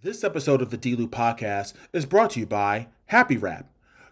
This episode of the D-Lew podcast is brought to you by Happy Wrap.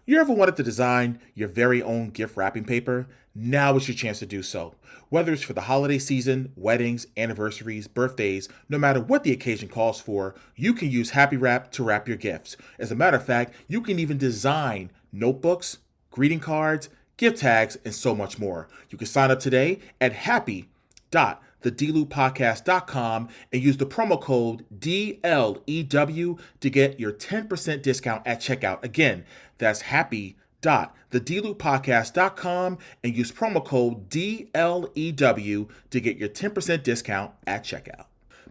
You ever wanted to design your very own gift wrapping paper? Now is your chance to do so. Whether it's for the holiday season, weddings, anniversaries, birthdays, no matter what the occasion calls for, you can use Happy Wrap to wrap your gifts. As a matter of fact, you can even design notebooks, greeting cards, gift tags, and so much more. You can sign up today at happy.thedlewpodcast.com and use the promo code DLEW to get your 10% discount at checkout. Again, that's happy.thedlewpodcast.com and use promo code DLEW to get your 10% discount at checkout.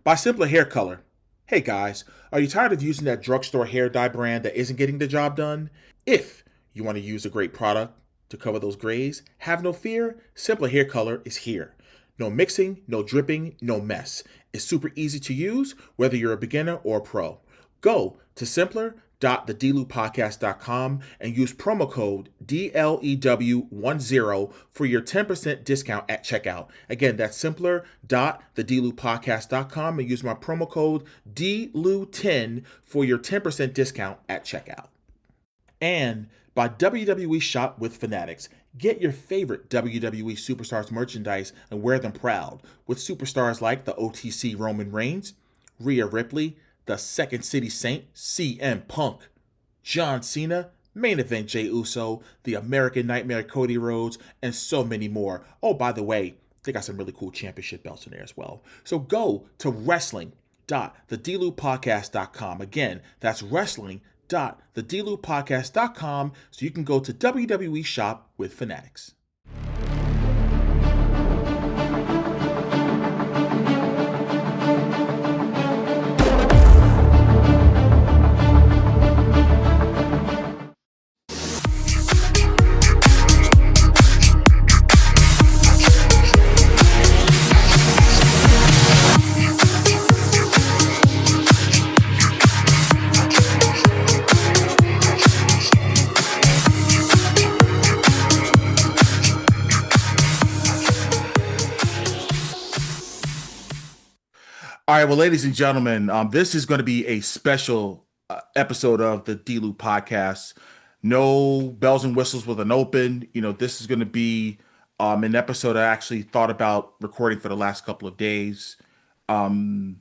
By Simpler Hair Color. Hey guys, are you tired of using that drugstore hair dye brand that isn't getting the job done? If you want to use a great product to cover those grays, have no fear, Simpler Hair Color is here. No mixing, no dripping, no mess. It's super easy to use, whether you're a beginner or a pro. Go to simpler.thedlewpodcast.com and use promo code DLEW10 for your 10% discount at checkout. Again, that's simpler.thedlewpodcast.com and use my promo code DLEW10 for your 10% discount at checkout. And by WWE Shop with Fanatics. Get your favorite WWE superstars merchandise and wear them proud with superstars like the OTC Roman Reigns, Rhea Ripley, the Second City Saint CM Punk, John Cena, Main Event Jey Uso, the American Nightmare Cody Rhodes, and so many more. Oh, by the way, they got some really cool championship belts in there as well. So go to wrestling.thedlewpodcast.com. Again, that's wrestling.thedlewpodcast.com so you can go to WWE Shop with Fanatics. All right, well, ladies and gentlemen, this is going to be a special episode of the D-Lew podcast. No bells and whistles with an open. This is going to be an episode I actually thought about recording for the last couple of days. Um,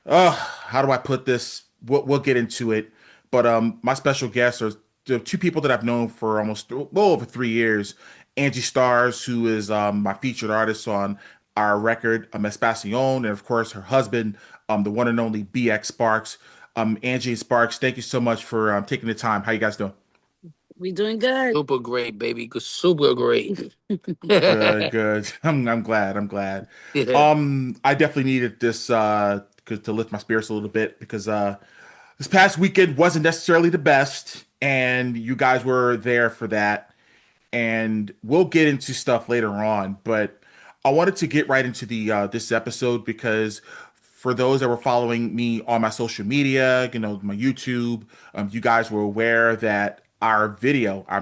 how do I put this? We'll get into it. But my special guests are the two people that I've known for almost well over 3 years. Angie Stars, who is my featured artist on our record, Espacion, and of course her husband, the one and only BX Sparks. Angie and Sparks, thank you so much for taking the time. How you guys doing? We doing good. Super great, baby. Super great. Good, good. I'm glad. I'm glad. Yeah. I definitely needed this to lift my spirits a little bit because this past weekend wasn't necessarily the best, and you guys were there for that. And we'll get into stuff later on, but I wanted to get right into the this episode because for those that were following me on my social media, my YouTube, you guys were aware that our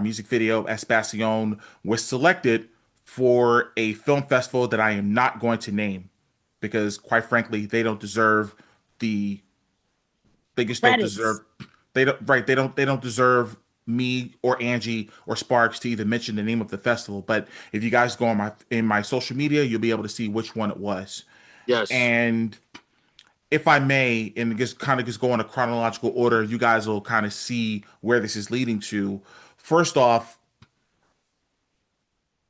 music video, Espacion, was selected for a film festival that I am not going to name because, quite frankly, they don't deserve the they just don't Credits. deserve they don't deserve me or Angie or Sparks to even mention the name of the festival. But if you guys go on my social media, you'll be able to see which one it was. Yes. And if I may, and just go in a chronological order, you guys will kind of see where this is leading to. First off,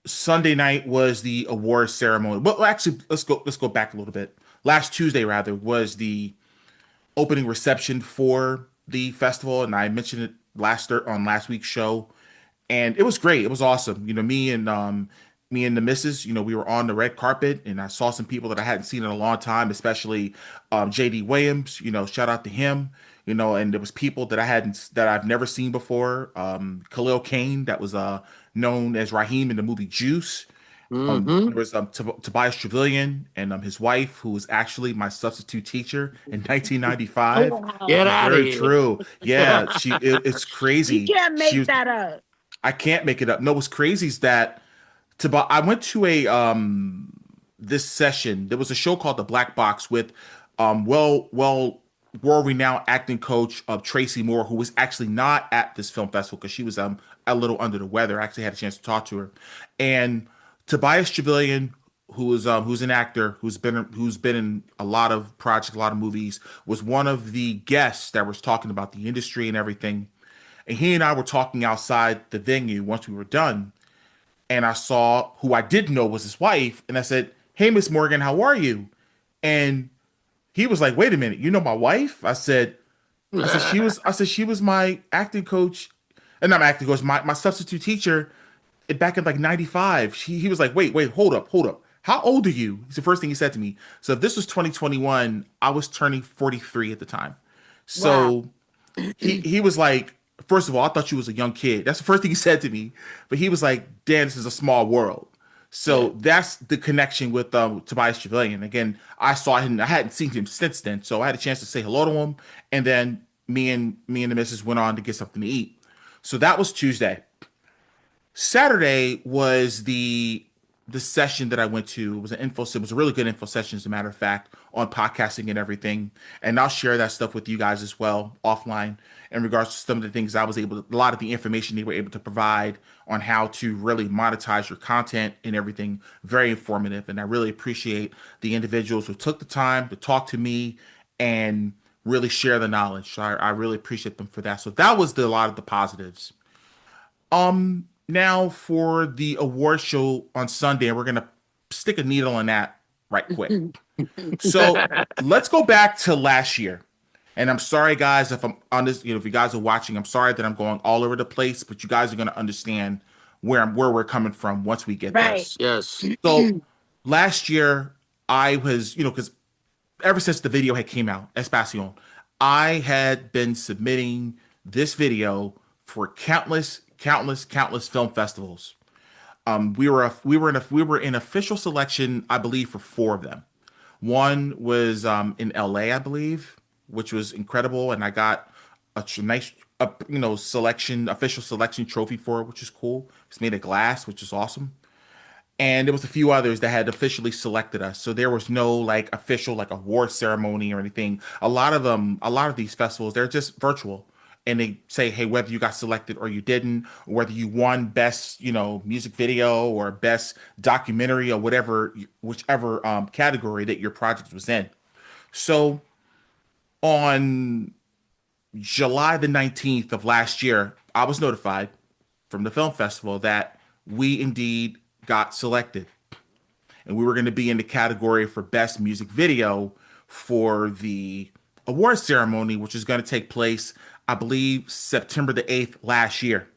Sunday night was the awards ceremony. Well, actually, let's go back a little bit. Last Tuesday, rather, was the opening reception for the festival, and I mentioned it on last week's show, and it was great. It was awesome. Me and the missus, we were on the red carpet, and I saw some people that I hadn't seen in a long time, especially JD Williams. Shout out to him. And there was people that I've never seen before. Khalil Kane, that was known as Raheem in the movie Juice. There Mm-hmm. was Tobias Trevelyan and his wife, who was actually my substitute teacher in 1995. Get Wow. out of Very here. true. Yeah, it's You crazy. can't She make was. that up. I can't make it up. No, what's crazy is that I went to a this session. There was a show called The Black Box with well world-renowned acting coach of Tracy Moore, who was actually not at this film festival because she was a little under the weather. I actually had a chance to talk to her, and Tobias Trevelyan, who's an actor who's been in a lot of projects, a lot of movies, was one of the guests that was talking about the industry and everything. And he and I were talking outside the venue once we were done, and I saw who I didn't know was his wife, and I said, "Hey, Miss Morgan, how are you?" And he was like, "Wait a minute, you know my wife?" I said she was my acting coach, and not my acting coach, my substitute teacher back in like '95. He was like, "Wait, hold up. How old are you?" It's the first thing he said to me. So if this was 2021, I was turning 43 at the time. Wow. So he was like, first of all, I thought you was a young kid. That's the first thing he said to me. But he was like, "Dan, this is a small world." Yeah. So that's the connection with Tobias Trevelyan. Again, I saw him. I hadn't seen him since then, so I had a chance to say hello to him. And then me and the missus went on to get something to eat. So that was Tuesday. Saturday was the session that I went to. It was an info. It was a really good info session, as a matter of fact, on podcasting and everything. And I'll share that stuff with you guys as well offline in regards to some of the things I was able to, a lot of the information they were able to provide on how to really monetize your content and everything. Very informative, and I really appreciate the individuals who took the time to talk to me and really share the knowledge. So I really appreciate them for that. So that was a lot of the positives. Now for the award show on Sunday, we're gonna stick a needle in that right quick. So let's go back to last year. And I'm sorry, guys, if I'm on this, if you guys are watching, I'm sorry that I'm going all over the place, but you guys are gonna understand where we're coming from once we get there. Right. Yes, yes. So last year, I was, because ever since the video had came out, Espacion, I had been submitting this video for countless film festivals. We were in official selection, I believe, for four of them. One was in LA, I believe, which was incredible, and I got nice, selection, official selection trophy for it, which is cool. It's made of glass, which is awesome. And there was a few others that had officially selected us, so there was no like official like award ceremony or anything. A lot of these festivals, they're just virtual, and they say, hey, whether you got selected or you didn't, or whether you won best music video or best documentary or whatever, whichever category that your project was in. So on July the 19th of last year, I was notified from the film festival that we indeed got selected, and we were going to be in the category for best music video for the award ceremony, which is going to take place, I believe, September the 8th last year.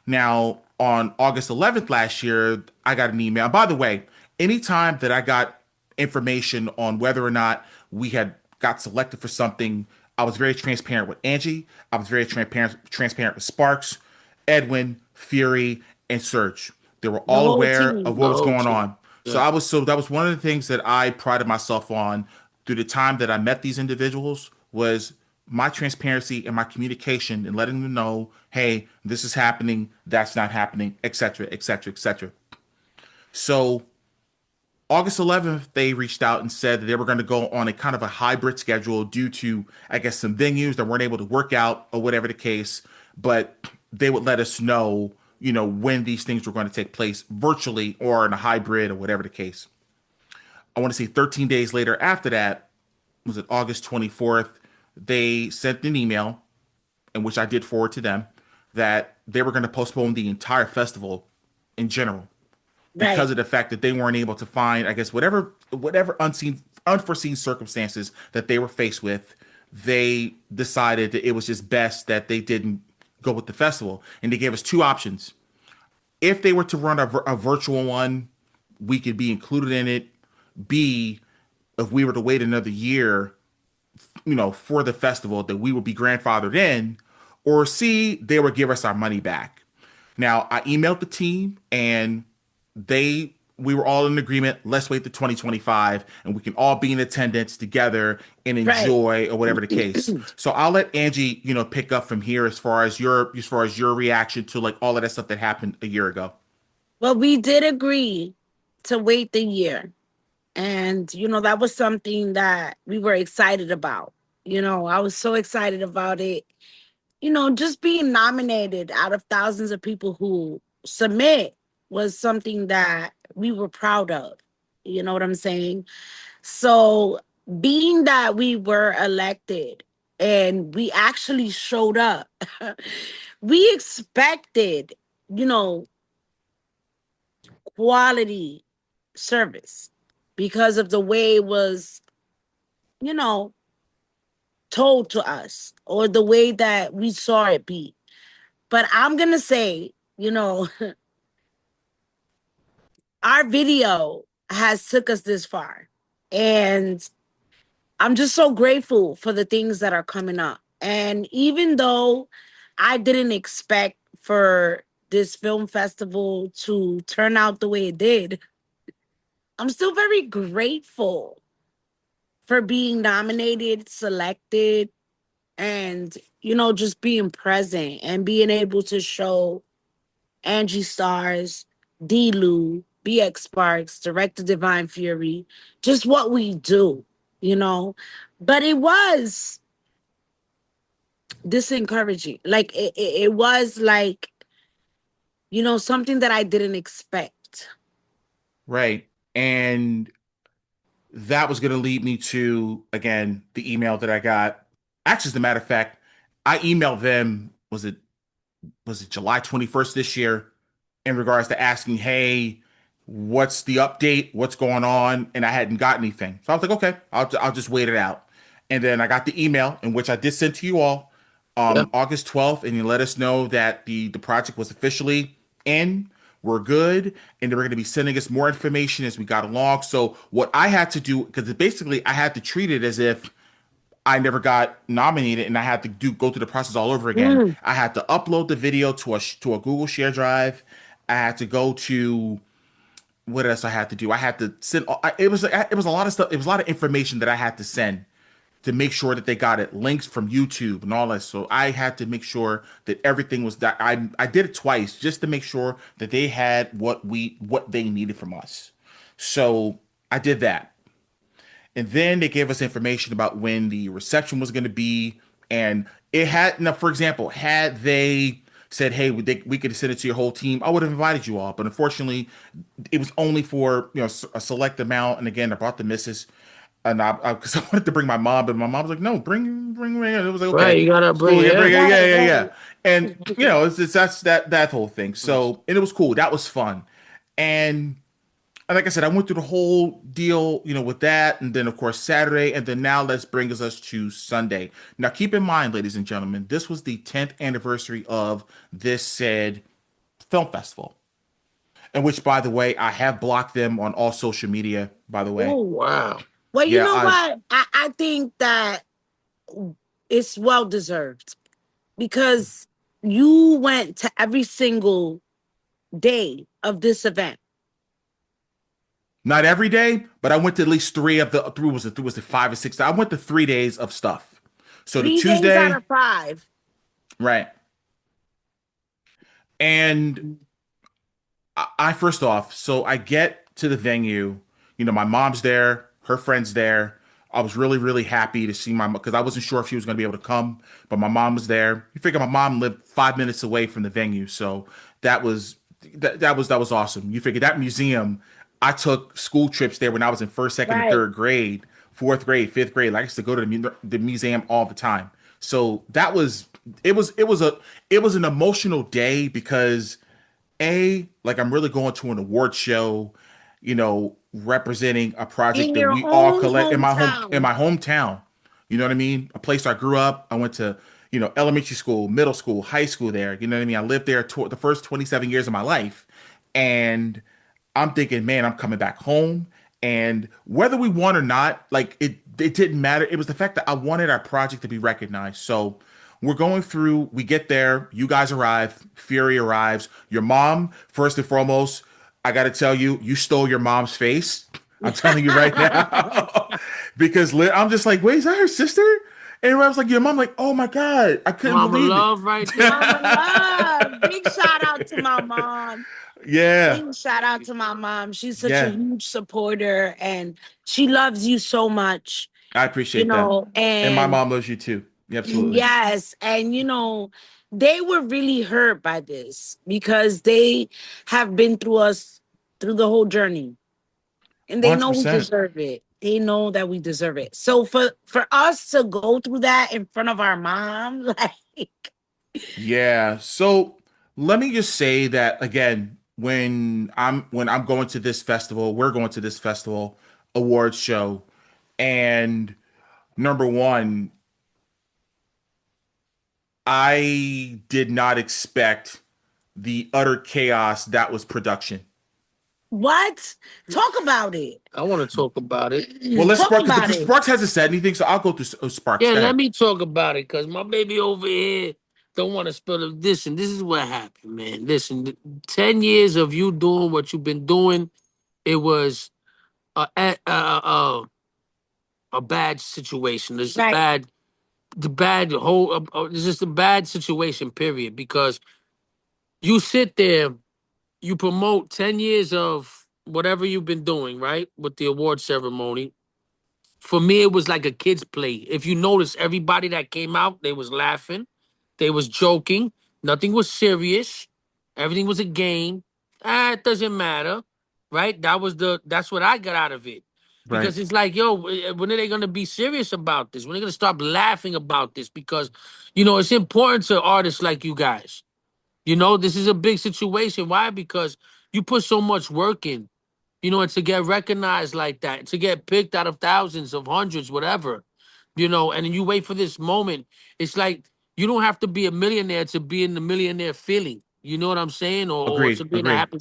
Now, on August 11th last year, I got an email. By the way, anytime that I got information on whether or not we had got selected for something, I was very transparent with Angie. I was very transparent with Sparks, Edwin, Fury, and Serge. They were The all whole aware of team. what The was whole going team. on. Yeah. So that was one of the things that I prided myself on through the time that I met these individuals was my transparency and my communication and letting them know, hey, this is happening, that's not happening, etc., etc., etc. So August 11th, they reached out and said that they were going to go on a kind of a hybrid schedule due to, I guess, some venues that weren't able to work out or whatever the case, but they would let us know, when these things were going to take place virtually or in a hybrid or whatever the case. I want to say 13 days later after that, was it August 24th, they sent an email in which I did forward to them that they were going to postpone the entire festival in general because Right. of the fact that they weren't able to find, I guess, whatever unforeseen circumstances that they were faced with. They decided that it was just best that they didn't go with the festival, and they gave us two options. If they were to run a virtual one, we could be included in it. B, if we were to wait another year, for the festival, that we would be grandfathered in, or C, they would give us our money back. Now, I emailed the team, and we were all in agreement. Let's wait to 2025, and we can all be in attendance together and Right. enjoy, or whatever the case. So I'll let Angie, pick up from here as far as your reaction to like all of that stuff that happened a year ago. Well, we did agree to wait the year. And, that was something that we were excited about. I was so excited about it. Just being nominated out of thousands of people who submit was something that we were proud of. You know what I'm saying? So, being that we were elected and we actually showed up, we expected, you know, quality service because of the way it was, you know, told to us or the way that we saw it be. But I'm going to say, our video has took us this far. And I'm just so grateful for the things that are coming up. And even though I didn't expect for this film festival to turn out the way it did, I'm still very grateful for being nominated, selected, and, just being present and being able to show Angie Stars, D-Lew, BX Sparks, Director Divine Fury, just what we do, you know. But it was disencouraging. Like it was like, something that I didn't expect. Right. And that was going to lead me to, again, the email that I got. Actually, as a matter of fact, I emailed them, was it July 21st this year, in regards to asking, hey, what's the update? What's going on? And I hadn't got anything. So I was like, okay, I'll just wait it out. And then I got the email in which I did send to you all Yeah. August 12th, and you let us know that the project was officially in. We're good, and they were going to be sending us more information as we got along. So what I had to do, because basically I had to treat it as if I never got nominated, and I had to go through the process all over again. Mm, I had to upload the video to a Google Share Drive. I had to go to what else I had to do. I had to send. It was a lot of stuff. It was a lot of information that I had to send to make sure that they got it, links from YouTube and all that. So I had to make sure that everything was that I did it twice just to make sure that they had what they needed from us. So I did that. And then they gave us information about when the reception was going to be. And it had, now, for example, had they said, hey, we could send it to your whole team, I would have invited you all. But unfortunately, it was only for, a select amount. And again, I brought the missus. And because I wanted to bring my mom, but my mom was like, "No, bring me." It was like, Right, "Okay, you gotta it's bring cool, yeah, it. bring it, yeah, right, yeah, yeah." right. And it's that's that whole thing. So, and it was cool. That was fun. And like I said, I went through the whole deal, with that, and then of course Saturday, and then now let's bring us to Sunday. Now, keep in mind, ladies and gentlemen, this was the 10th anniversary of this said film festival, in which, by the way, I have blocked them on all social media. By the way, Oh wow. Well, you yeah, know what? I think that it's well deserved because you went to every single day of this event. not every day, but I went to at least three of the three was it 5 or 6. I went to 3 days of stuff. So the 3 days out Tuesday, of 5. right, and I first off, so I get to the venue. My mom's there, her friend's there. I was really, really happy to see my because I wasn't sure if she was going to be able to come, but my mom was there. You figure my mom lived 5 minutes away from the venue, so that was that was awesome. You figure that museum. I took school trips there when I was in first, second, and Right. third grade, fourth grade, fifth grade. Like, I used to go to the museum all the time. So that was it was an emotional day because like I'm really going to an award show, representing a project In that your we all own collect in hometown. my hometown. You know what I mean? A place I grew up. I went to, elementary school, middle school, high school there. You know what I mean? I lived there the first 27 years of my life. And I'm thinking, man, I'm coming back home. And whether we won or not, like it didn't matter. It was the fact that I wanted our project to be recognized. So we're going through, we get there, you guys arrive, Fury arrives. Your mom, first and foremost, I got to tell you, you stole your mom's face. I'm telling you right now. Because I'm just like, wait, is that her sister? And I was like, your mom, like, oh my God, I couldn't Mama believe it. love right Mama there. love. Big shout out to my mom. Yeah. Big shout out to my mom. She's such a Yeah. huge supporter and she loves you so much. I you appreciate that. know, And my and mom loves you too. Yeah, absolutely. yes, and they were really hurt by this because they have been through us through the whole journey, and they know we 100%. deserve it. They know that we deserve it. So for us to go through that in front of our mom, like, Yeah. So let me just say that again, when I'm going to this festival, we're going to this festival awards show, and number one, I did not expect the utter chaos that was production. what? Talk about it. I want to talk about it. Well, let's Talk Spark about because it. Sparks hasn't said anything, so I'll go through Sparks. Yeah, Go let ahead. me talk about it because my baby over here don't want to spill it. Listen, this is what happened, man. Listen, 10 years of you doing what you've been doing, it was a bad situation. It's a Right. bad whole, it's just a bad situation, period. Because you sit there, you promote 10 years of whatever you've been doing, right? With the award ceremony. For me, it was like a kid's play. If you notice, everybody that came out, they was laughing, they was joking. Nothing was serious. Everything was a game. It doesn't matter, right? That's what I got out of it. Right. Because it's like, yo, when are they gonna be serious about this? When are they gonna stop laughing about this? Because, it's important to artists like you guys. This is a big situation. Why? Because you put so much work in, and to get recognized like that, to get picked out of thousands of hundreds, whatever, and then you wait for this moment. It's like you don't have to be a millionaire to be in the millionaire feeling. You know what I'm saying? Or to Agreed. be in a Agreed. happy,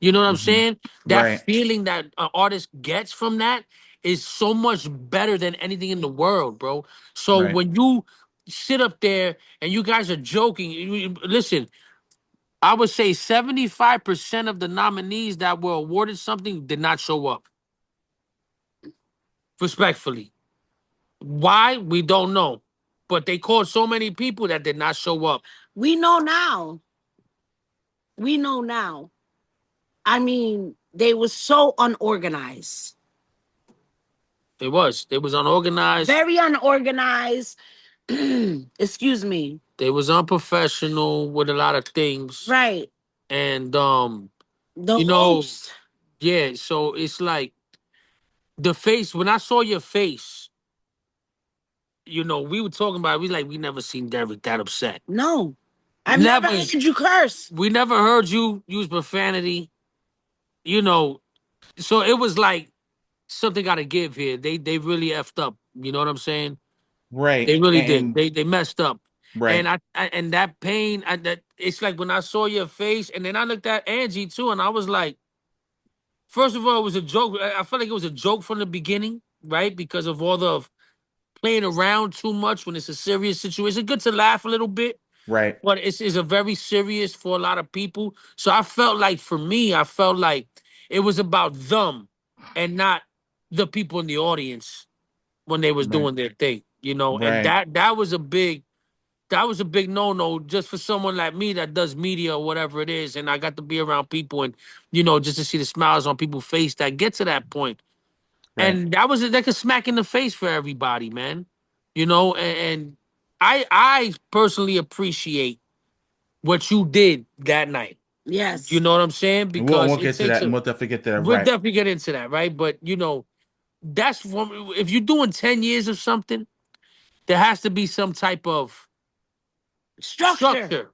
you know what I'm Hmm. saying? That Right. feeling that an artist gets from that is so much better than anything in the world, bro. So Right. when you sit up there and you guys are joking, listen, I would say 75% of the nominees that were awarded something did not show up. Respectfully. Why? We don't know. But they called so many people that did not show up. We know now. We know now. I mean, they were so unorganized. It was. They was unorganized. Very unorganized. Excuse me. They was unprofessional with a lot of things. Right. And The you know, host. yeah, so it's like the face, when I saw your face, we were talking about it, we never seen Derrick that upset. No. I've never Never. heard you curse. We never heard you use profanity, you know. So it was like something got to give here. They really effed up. You know what I'm saying? They Right. really did. And They messed up. right. And and that pain, that it's like when I saw your face, and then I looked at Angie too, and I was like, first of all, it was a joke. I felt like it was a joke from the beginning, right? Because of all the playing around too much when it's a serious situation. It's good to laugh a little bit, Right. but it's a very serious for a lot of people. So I felt like, for me, I felt like it was about them and not the people in the audience when they was Right. doing their thing, and Right. that was a big no just for someone like me that does media or whatever it is, and I got to be around people and just to see the smiles on people's face that get to that point, Right. and that was like a smack in the face for everybody, man. And I personally appreciate what you did that night. You Yes. know what I'm saying? And we'll, and Because we'll it get to takes that, and a. we'll definitely get to that. We'll Right. definitely get into that, right? But that's if you're doing 10 years of something, there has to be some type of Structure. structure.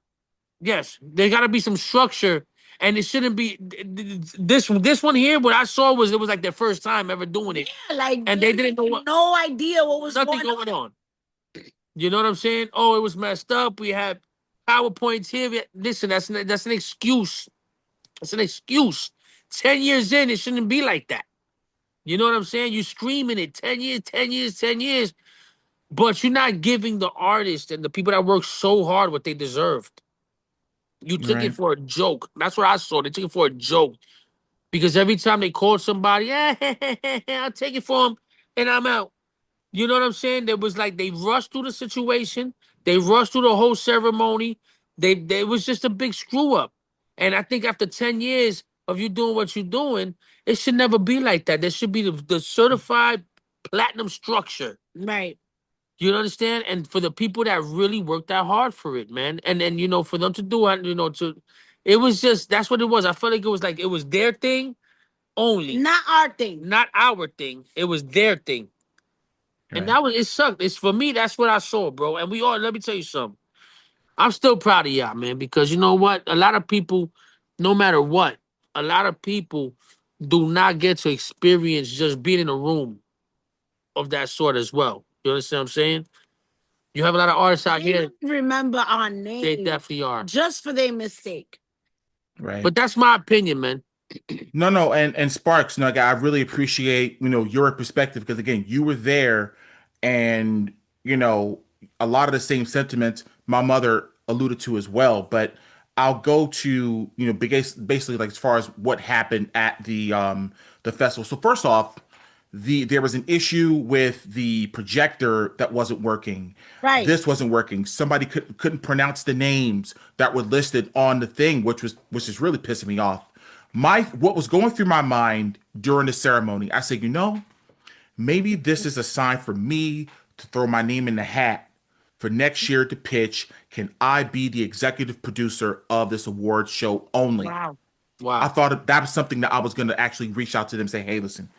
Yes, there got to be some structure, and it shouldn't be this one here. What I saw was it was like their first time ever doing it, Yeah, like and they didn't know what no idea what was nothing going going on. on. You know what I'm saying? Oh, it was messed up. We had PowerPoints here. Listen, that's an excuse. That's an excuse. 10 years in, it shouldn't be like that. You know what I'm saying? You screaming it 10 years, 10 years, 10 years, but you're not giving the artists and the people that work so hard what they deserved. You took it Right. for a joke. That's what I saw. They took it for a joke because every time they called somebody, yeah, I'll take it for them, and I'm out. You know what I'm saying? There was like they rushed through the situation. They rushed through the whole ceremony. They it was just a big screw up. And I think after 10 years of you doing what you're doing, it should never be like that. There should be the certified. platinum structure. Right. You understand? And for the people that really worked that hard for it, man, and then for them to do it, it was just that's what it was. I felt like it was their thing only, Not our thing. not our thing. It was their thing, and Right. that was it. Sucked. It's for me. That's what I saw, bro. And we all. Let me tell you something. I'm still proud of y'all, man, because you know what? A lot of people, no matter what, a lot of people do not get to experience just being in a room of that sort as well. You understand what I'm saying? You have a lot of artists out They here. don't remember our They name definitely are. just for their mistake. Right. But that's my opinion, man. No, no, and Sparks, no, I really appreciate, your perspective because again, you were there and, you know, a lot of the same sentiments my mother alluded to as well, but I'll go to, basically like as far as what happened at the festival. So first off, there was an issue with the projector that wasn't working. Right. This wasn't working. Somebody couldn't pronounce the names that were listed on the thing, which is really pissing me off. What was going through my mind during the ceremony, I said, maybe this is a sign for me to throw my name in the hat for next year to pitch. Can I be the executive producer of this award show only? Wow. I Wow. thought that was something that I was going to actually reach out to them and say, hey, listen,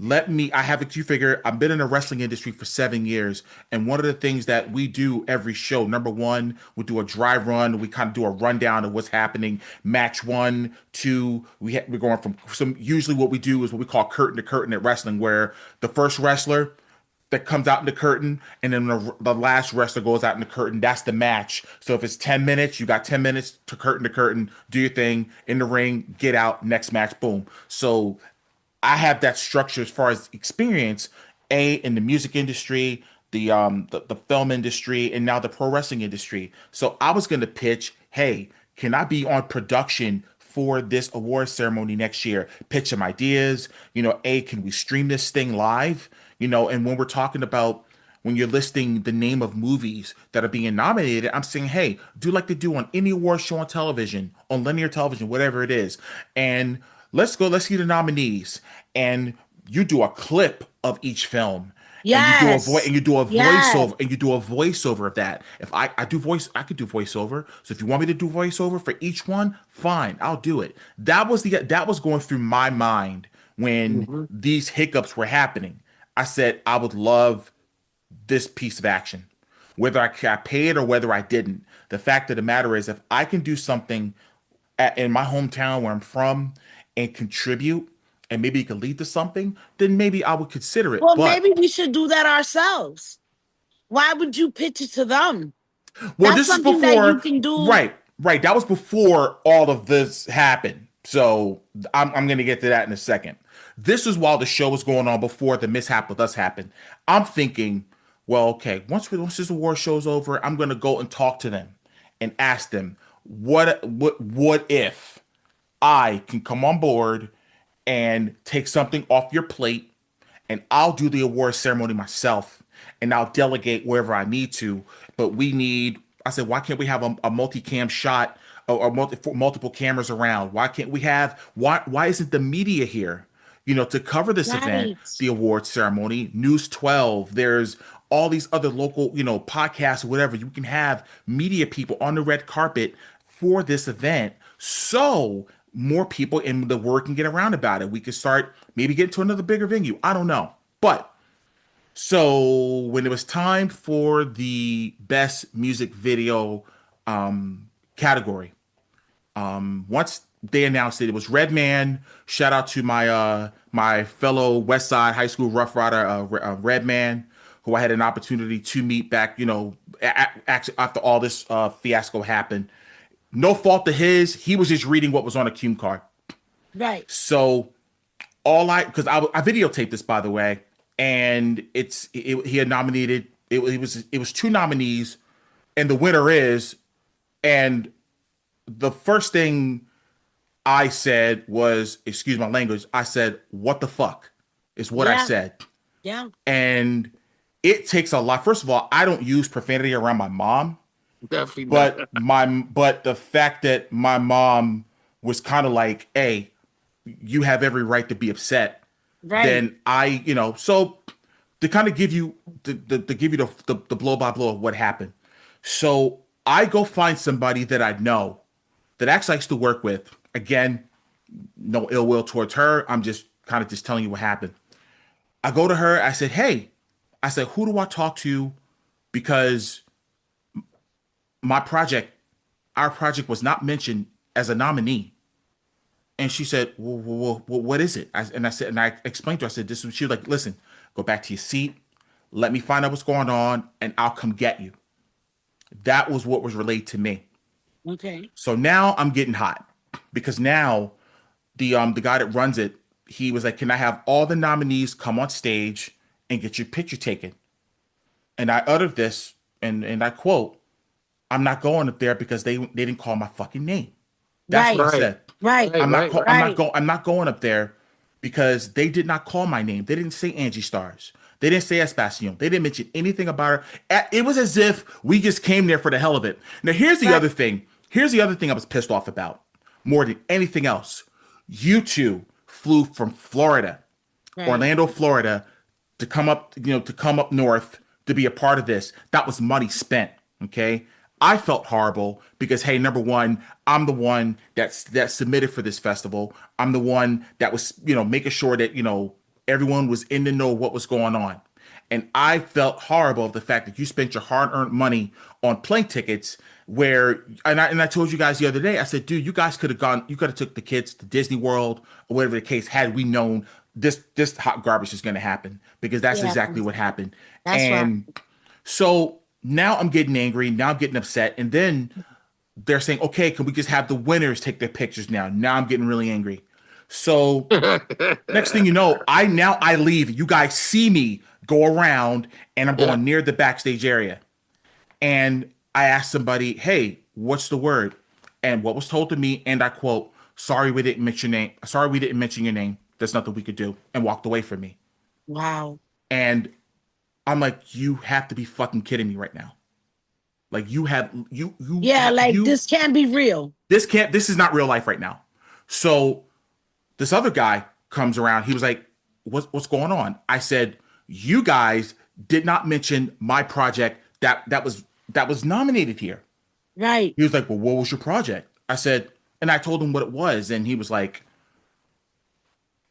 I have it. You figure I've been in the wrestling industry for 7 years. And one of the things that we do every show, number one, we do a dry run. We kind of do a rundown of what's happening. Match one, two, we're going from usually what we do is what we call curtain to curtain at wrestling, where the first wrestler that comes out in the curtain, and then the last wrestler goes out in the curtain. That's the match. So if it's 10 minutes, you got 10 minutes to curtain, do your thing in the ring, get out, next match, boom. So I have that structure as far as experience, in the music industry, the film industry, and now the pro wrestling industry. So I was going to pitch, hey, can I be on production for this award ceremony next year? Pitch some ideas, can we stream this thing live? And when we're talking about when you're listing the name of movies that are being nominated, I'm saying, hey, do like they do on any award show on television, on linear television, whatever it is. And let's see the nominees. And you do a clip of each film. And you do a voice Yes. and you do a Yes. voiceover and you do a voiceover of that. If I do voice, I could do voiceover. So if you want me to do voiceover for each one, fine, I'll do it. That was going through my mind when Hmm. these hiccups were happening. I said I would love this piece of action, whether I paid or whether I didn't. The fact of the matter is, if I can do something in my hometown where I'm from and contribute, and maybe it could lead to something, then maybe I would consider it. Well, But maybe we should do that ourselves. Why would you pitch it to them? well, That's this is something that you before, can do. right, right. That was before all of this happened. So I'm going to get to that in a second. This is while the show was going on before the mishap with us happened. I'm thinking, well, okay, once this award show's over, I'm going to go and talk to them and ask them what if I can come on board and take something off your plate, and I'll do the award ceremony myself, and I'll delegate wherever I need to. But I said, why can't we have a multicam shot, or multiple cameras around? Why can't we have, why isn't the media here, to cover this event, Right. the award ceremony? News 12, there's all these other local, podcasts or whatever. You can have media people on the red carpet for this event. So more people in the word can get around about it. We could start maybe get to another bigger venue. I don't know. But so when it was time for the best music video category, once they announced it, it was Redman. Shout out to my fellow West Side High School Rough Rider, Redman, who I had an opportunity to meet back, actually after all this fiasco happened. No fault to his. He was just reading what was on a cue card. Right. So because I videotaped this, by the way, and he had nominated, it was two nominees, and the winner is, and the first thing I said was, excuse my language, I said, what the fuck is what I Yeah. said. Yeah. And it takes a lot. First of all, I don't use profanity around my mom, Definitely not. but the fact that my mom was kind of like, hey, you have every right to be upset, Right. then so to kind of give you to give you the blow by blow of what happened. So I go find somebody that I know that actually likes to work with. Again, no ill will towards her. I'm just kind of just telling you what happened. I go to her. I said, "Hey," I said, "Who do I talk to? Because my project, our project, was not mentioned as a nominee." And she said, well, what is it? I said, and I explained to her, I said, this was, she was like, listen, go back to your seat. Let me find out what's going on and I'll come get you. That was what was relayed to me. Okay. So now I'm getting hot because now the guy that runs it, he was like, can I have all the nominees come on stage and get your picture taken? And I uttered this and I quote, I'm not going up there because they didn't call my fucking name. That's what Right. I Right. said. Right. Right. Right. Right. I'm not going up there because they did not call my name. They didn't say Angie Stars. They didn't say Espacion. They didn't mention anything about her. It was as if we just came there for the hell of it. Now here's the Right. other thing. Here's the other thing I was pissed off about more than anything else. You two flew from Florida, Right. Orlando, Florida, to come up, to come up north to be a part of this. That was money spent. Okay. I felt horrible because hey, number one, I'm the one that submitted for this festival. I'm the one that was, making sure that, everyone was in the know what was going on. And I felt horrible of the fact that you spent your hard-earned money on plane tickets where and I told you guys the other day, I said, dude, you guys could have gone, you could have took the kids to Disney World or whatever the case had we known this hot garbage is going to happen because that's Yeah. exactly what happened. That's right. And so now I'm getting angry, now I'm getting upset, and then they're saying, okay, can we just have the winners take their pictures now? Now I'm getting really angry. So next thing you know, I leave. You guys see me go around and I'm Yeah. going near the backstage area. And I asked somebody, hey, what's the word? And what was told to me, and I quote, sorry we didn't mention your name. Sorry we didn't mention your name. There's nothing we could do. And walked away from me. Wow. And I'm like, you have to be fucking kidding me right now. Like Yeah, like you this can't be real. this is not real life right now. So this other guy comes around. He was like, what's going on? I said, you guys did not mention my project that was nominated here. Right. He was like, well, what was your project? I said, and I told him what it was, and he was like,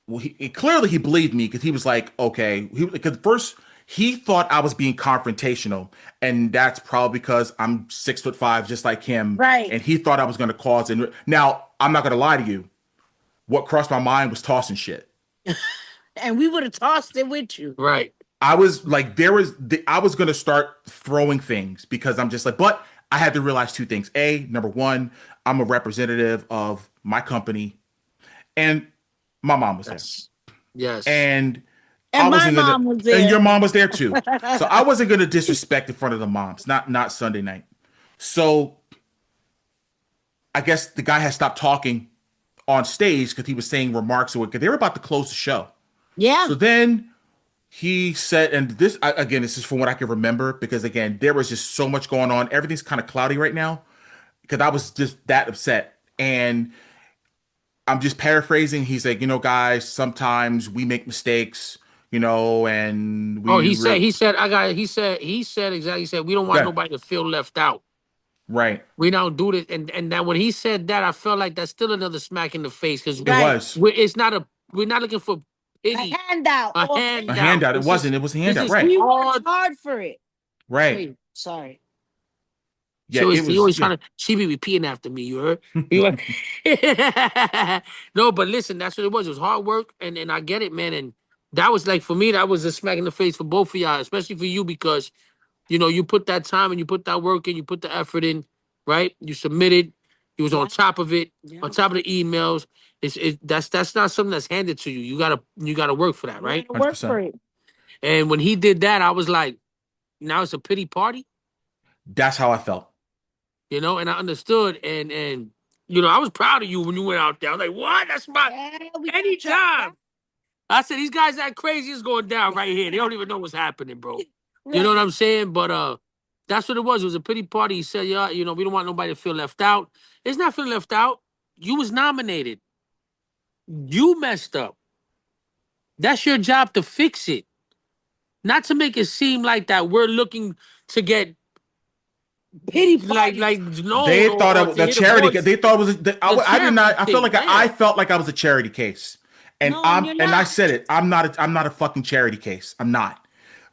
well, clearly he believed me because he was like, okay, because first he thought I was being confrontational, and that's probably because I'm 6'5", just like him, Right. and he thought I was going to cause. And now I'm not going to lie to you. What crossed my mind was tossing shit. And we would have tossed it with you. Right. I was like, I was going to start throwing things because I'm just like, but I had to realize two things. Number one, I'm a representative of my company, and my mom was there. Yes. Yes. And I And my wasn't gonna, mom was and your there. mom was there too. So I wasn't gonna disrespect in front of the moms, not Sunday night. So I guess the guy had stopped talking on stage because he was saying remarks or because they were about to close the show. Yeah. So then he said, and this again, this is from what I can remember because again, there was just so much going on. Everything's kind of cloudy right now because I was just that upset. And I'm just paraphrasing. He's like, guys, sometimes we make mistakes, and Oh, we he said exactly. He said we don't want yeah, nobody to feel left out. right. We don't do this, and then when he said that, I felt like that's still another smack in the face because It Right. was it's not we're not looking for A pity, handout. a Or a handout. handout. It wasn't. It was a This handout. is Right. we hard. worked hard for it. Right. Wait, sorry. Yeah. It He was. always Yeah. trying to. She be repeating after me. You heard? You like, no, but listen, that's what it was. It was hard work, and I get it, man. And that was like for me, that was a smack in the face for both of y'all, especially for you because you put that time and you put that work in, you put the effort in, right? You submitted. You was on Yeah. top of it, Yeah. on top of the emails. That's not something that's handed to you. You gotta work for that, We right? gotta work for 100%. it. And when he did that, I was like, now it's a pity party. That's how I felt. And I understood, and I was proud of you when you went out there. I was like, what? That's my Yeah, we anytime. I said these guys that crazy is going down right here. They don't even know what's happening, bro. You know what I'm saying? But that's what it was. It was a pity party. He said, yeah, we don't want nobody to feel left out. It's not feeling left out. You was nominated. You messed up. That's your job to fix it. not to make it seem like that we're looking to get Pity like parties. no They thought or it was to the hit a charity. party. They thought it was. The I did not. charity I felt thing, like yeah. I felt like I was a charity case, and No, and you're I not. said it. I'm not. I'm not a fucking charity case. I'm not.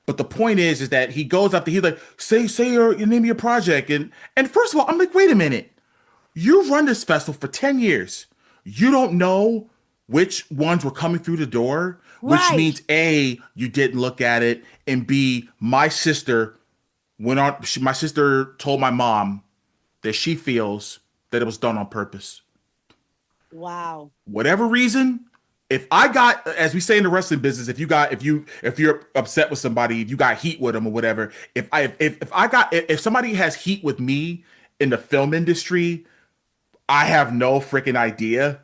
But the point is that he goes up to he's like, say your name of your project, and first of all, I'm like, wait a minute. You run this festival for 10 years. You don't know which ones were coming through the door, which Right. means A, you didn't look at it, and B, my sister went on. My sister told my mom that she feels that it was done on purpose. Wow. Whatever reason, if I got, as we say in the wrestling business, if you're upset with somebody, if you got heat with them or whatever, if somebody has heat with me in the film industry, I have no freaking idea,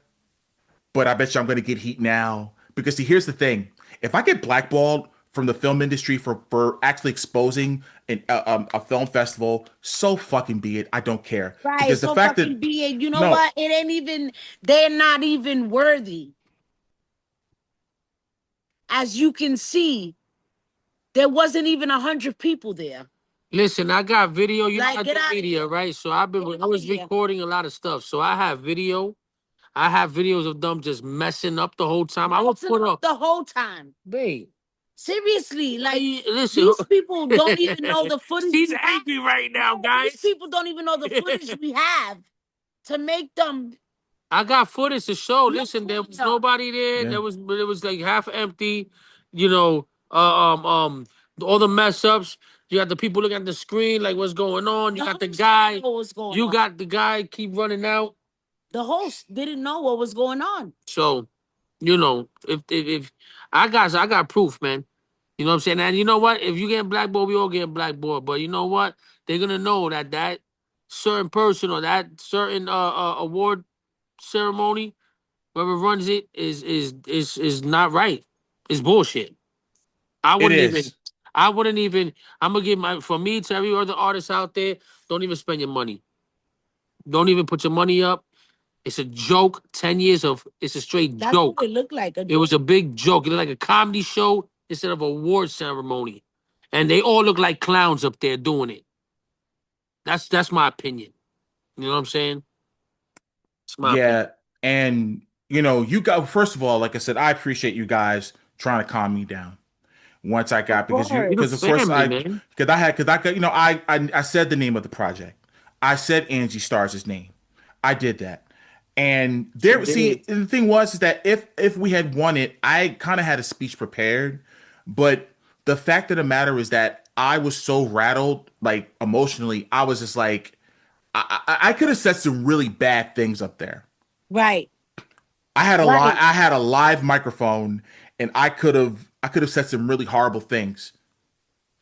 but I bet you I'm going to get heat now. Because see, here's the thing: if I get blackballed from the film industry for actually exposing a film festival, so fucking be it. I don't care Right. because the So fact fucking that be it. You know no, what? It ain't even, they're not even worthy. As you can see, there wasn't even 100 people there. Listen, I got video. You know, Like, I get do out of media, here. right? So Get I out of was here. recording a lot of stuff. So I have video. I have videos of them just messing up the whole time. I will Messing put up up, the whole time. babe. Seriously, like Listen, these people don't even know the footage. she's we have. angry right now, No, these guys. people don't even know the footage we have to make them I got footage to show. look Listen, there was better. nobody there. yeah, It was like half empty. You know, all the mess ups. You got the people looking at the screen, like what's going on. You The got the host didn't guy. know what was going You on. got the guy keep running out. The host didn't know what was going on. So, you know, if I got proof, man. You know what I'm saying? And you know what? If you get blackballed, we all get blackballed. But you know what? They're gonna know that that certain person or that certain award ceremony, whoever runs it, is not right. It's bullshit. I it wouldn't even. is. I wouldn't even. I'm gonna give my for me to every other artist out there. Don't even spend your money. Don't even put your money up. It's a joke. 10 years of it's a straight That's what joke. it looked like. A It was joke. a big joke. It looked like a comedy show instead of a award ceremony, and they all look like clowns up there doing it. That's my opinion. You know what I'm saying? It's my opinion. Yeah, and you got first of all, like I said, I appreciate you guys trying to calm me down once I Of got You the because of course family, man. because I got I said the name of the project. I said Angie Stars' name. I did that. And She there did. see the thing was is that if we had won it, I kind of had a speech prepared, but the fact of the matter is that I was so rattled like emotionally, I was just like I could have said some really bad things up there. Right. Right. I had a live microphone and I could have said some really horrible things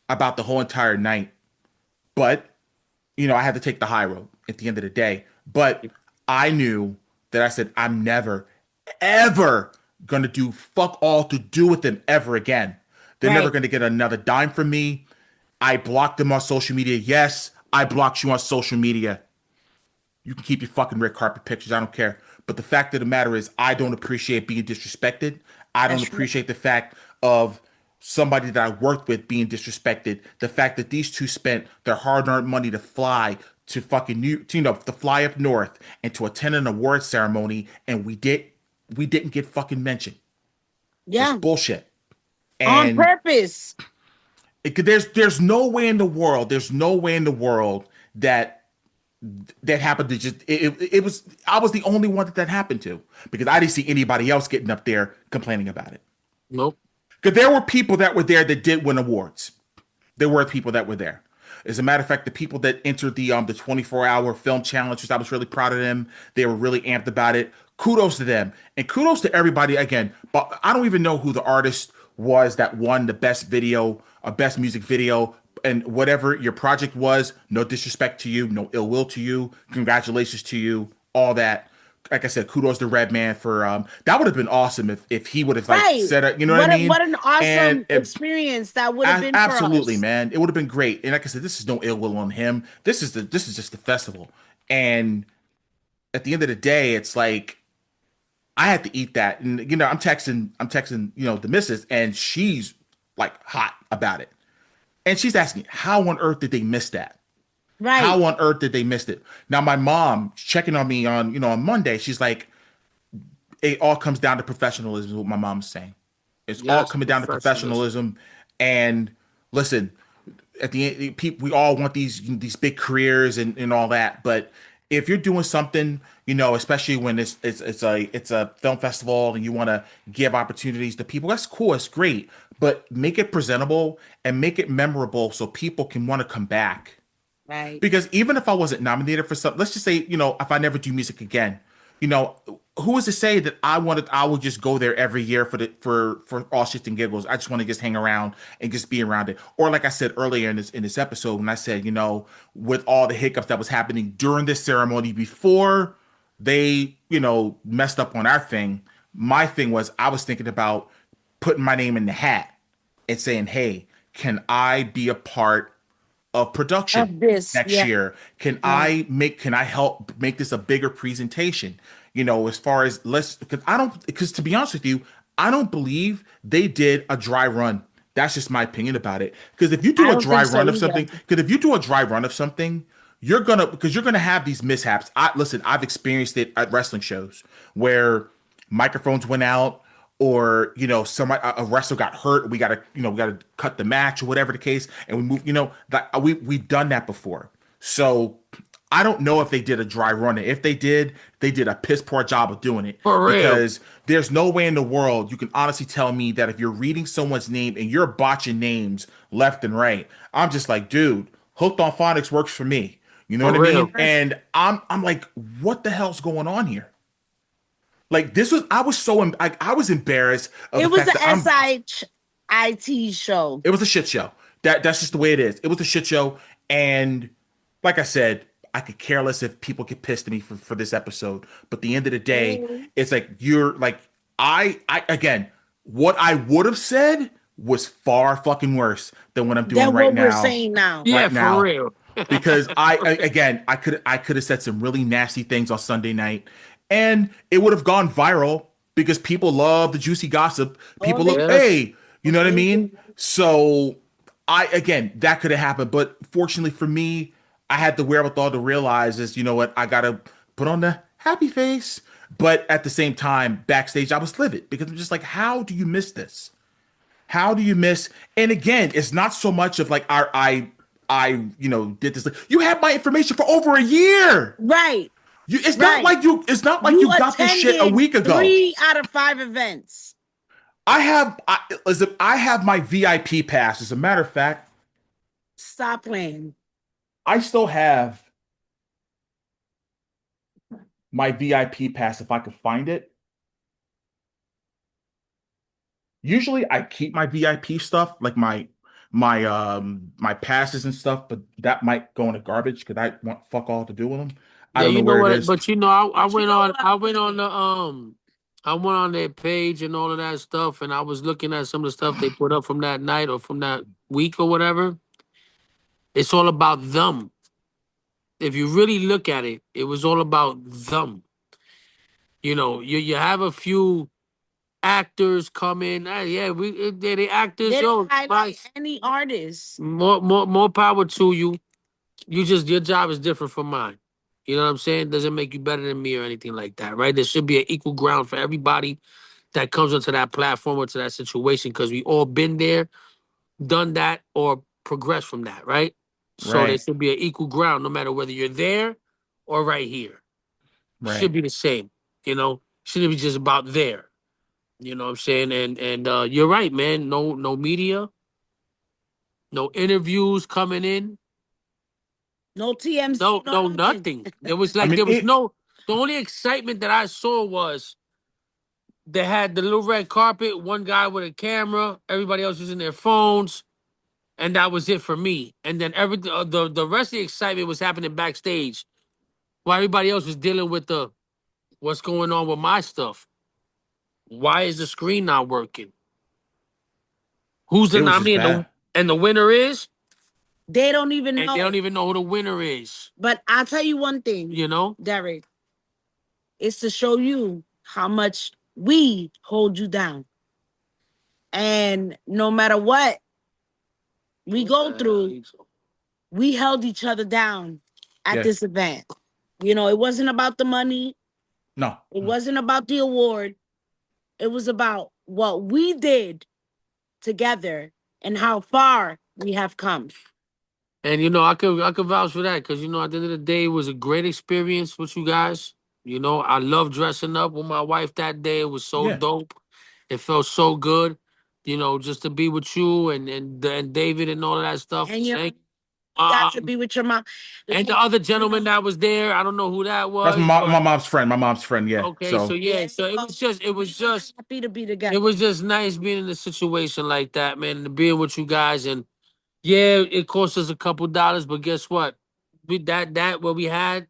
about the whole entire night. But, I had to take the high road at the end of the day. But I knew that I said I'm never ever gonna do fuck all to do with them ever again. They're never Right. gonna get another dime from me. I blocked them on social media. Yes, I blocked you on social media. You can keep your fucking red carpet pictures. I don't care. But the fact of the matter is, I don't appreciate being disrespected. I don't That's right. appreciate the fact of somebody that I worked with being disrespected. The fact that these two spent their hard-earned money to fly to fucking to fly up north and to attend an award ceremony, and we didn't get fucking mentioned. That's Yeah. bullshit. On And purpose. there's no way in the world. There's no way in the world that happened to just it was I was the only one that happened to because I didn't see anybody else getting up there complaining about it. Nope. Because there were people that were there that did win awards. There were people that were there. As a matter of fact, the people that entered the 24-hour film challenge, which I was really proud of them. They were really amped about it. Kudos to them. And kudos to everybody again. But I don't even know who the artist was that won the best video, best music video, and whatever your project was. No disrespect to you, no ill will to you. Congratulations to you. All that. Like I said, kudos to Redman for that would have been awesome if he would have like Right. said it, you know what I mean? What an And awesome experience that would have been for absolutely, us. man. It would have been great. And like I said, this is no ill will on him. This is just the festival. And at the end of the day, it's like I had to eat that. And I'm texting, the missus, and she's like hot about it. And she's asking, how on earth did they miss that? Right. How on earth did they miss it? Now my mom checking on me on, on Monday, she's like, it all comes down to professionalism, is what my mom's saying. It's all Yes, coming down to professionalism. professionalism. And listen, at the end, people, we all want these big careers and all that. But if you're doing something, especially when it's a film festival and you want to give opportunities to people, that's cool, it's great. But make it presentable and make it memorable so people can want to come back. Right. Because even if I wasn't nominated for something, let's just say, if I never do music again, you know, who is to say that I would just go there every year for all shits and giggles. I just want to just hang around and just be around it. Or like I said earlier in this episode, when I said, with all the hiccups that was happening during this ceremony before they, messed up on our thing, my thing was I was thinking about putting my name in the hat and saying, hey, can I be a part of production Of this. next Yeah. year? Right. Can I help make this a bigger presentation? As far as because to be honest with you, I don't believe they did a dry run. That's just my opinion about it. Because if you I do a don't dry think so run of either. something, because if you do a dry run of something, you're gonna have these mishaps. Listen, I've experienced it at wrestling shows where microphones went out, or somebody, a wrestler got hurt, we gotta cut the match or whatever the case, and we move, that we've done that before. So I don't know if they did a dry run. If they did a piss poor job of doing it, For real. because there's no way in the world you can honestly tell me that if you're reading someone's name and you're botching names left and right, I'm just like, dude, hooked on phonics works for me. You know what For I mean? real. And I'm like, what the hell's going on here? Like, I was I was embarrassed of the It was fact the that SIT show. it was a shit show. That's just the way it is. It was a shit show. And like I said, I could care less if people get pissed at me for this episode. But at the end of the day, Mhm. it's like you're like I again, what I would have said was far fucking worse than what I'm doing Than right what we're now. saying now. Yeah, Right for now. real. Because again, I could have said some really nasty things on Sunday night, and it would have gone viral because people love the juicy gossip. Oh, People they look, Yes. hey, you know what I they mean? do. So again, that could have happened, but fortunately for me, I had the wherewithal to realize is, what, I gotta put on the happy face. But at the same time, backstage, I was livid because I'm just like, how do you miss this? How do you miss? And again, it's not so much of like did this. You had my information for over a year. Right. It's not Right. like you. It's not like You you got this shit a attended week ago. 3 out of 5 events. I have my VIP pass. As a matter of fact, Stop playing. I still have my VIP pass if I could find it. Usually I keep my VIP stuff, like my passes and stuff, but that might go in the garbage because I want fuck all to do with them. I Yeah, don't know you know where it what? is. But I But you went know on. what? I went on I went on their page and all of that stuff, and I was looking at some of the stuff they put up from that night or from that week or whatever. It's all about them. If you really look at it, it was all about them. You have a few actors come in. Yeah, they're the actors. They didn't Yo, highlight nice. any artists. More power to you. Your job is different from mine. You know what I'm saying? Doesn't make you better than me or anything like that, right? There should be an equal ground for everybody that comes onto that platform or to that situation because we all been there, done that, or progressed from that, right? So there Right, should be an equal ground no matter whether you're there or right here. Should right. be the same, Shouldn't be just about there. You know what I'm saying? And you're right, man. No media, no interviews coming in. No TMC, No, no no, nothing. nothing. There was I like mean there was it. no. The only excitement that I saw was they had the little red carpet. One guy with a camera. Everybody else was in their phones, and that was it for me. And then the rest of the excitement was happening backstage, while everybody else was dealing with the what's going on with my stuff. Why is the screen not working? Who's the It was just nominee? bad. And the winner is, They don't even and they don't know. even know who the winner is. But I'll tell you one thing, You know? Derrick. It's to show you how much we hold you down. And no matter what we go through, we held each other down at Yeah. this event. You know, it wasn't about the money, No. it wasn't about the award. It was about what we did together and how far we have come. And I could vouch for that because at the end of the day, it was a great experience with you guys. I love dressing up with my wife that day. It was so Yeah. dope. It felt so good. Just to be with you and David and all of that stuff. And you Thank got to um be with your mom. and the other gentleman that was there. I don't know who that That's was, my but mom's friend. My mom's friend. Yeah. okay, so So yeah, so it was just Happy to be it together. was just nice being in a situation like that, man, and being with you guys. And yeah, it cost us a couple dollars, but guess what? That what we had,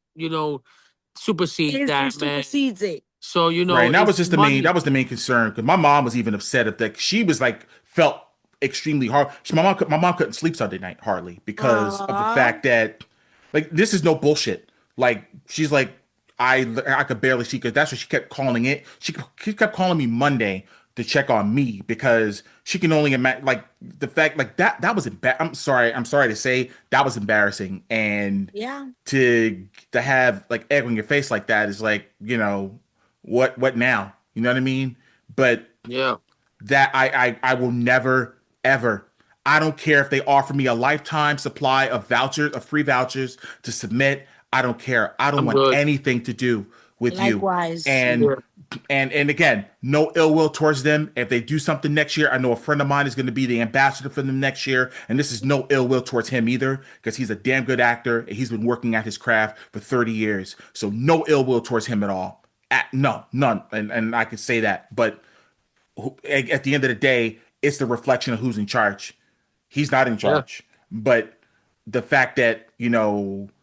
supersedes It that, man. supersedes it. So right, and that was it's just the main. That money. was the main concern because my mom was even upset at that. She was like felt extremely hard. My mom couldn't sleep Sunday night hardly because of the Aw. fact that like this is no bullshit. Like she's like I could barely see because that's what she kept calling it. She kept calling me Monday to check on me because she can only imagine like the fact like that was I'm sorry to say that was embarrassing and Yeah. to have like egg on your face like that is like what now, you know what I mean? But Yeah, that I will never ever, I don't care if they offer me a lifetime supply of free vouchers to submit. I don't care. I don't I'm want good. anything to do with you. Likewise. And Yeah, and again, no ill will towards them. If they do something next year, I know a friend of mine is going to be the ambassador for them next year, and this is no ill will towards him either, because he's a damn good actor and he's been working at his craft for 30 years. So no ill will towards him at all. No, none. And I could say that, but at the end of the day, it's the reflection of who's in charge. He's not in yeah. charge. But the fact that,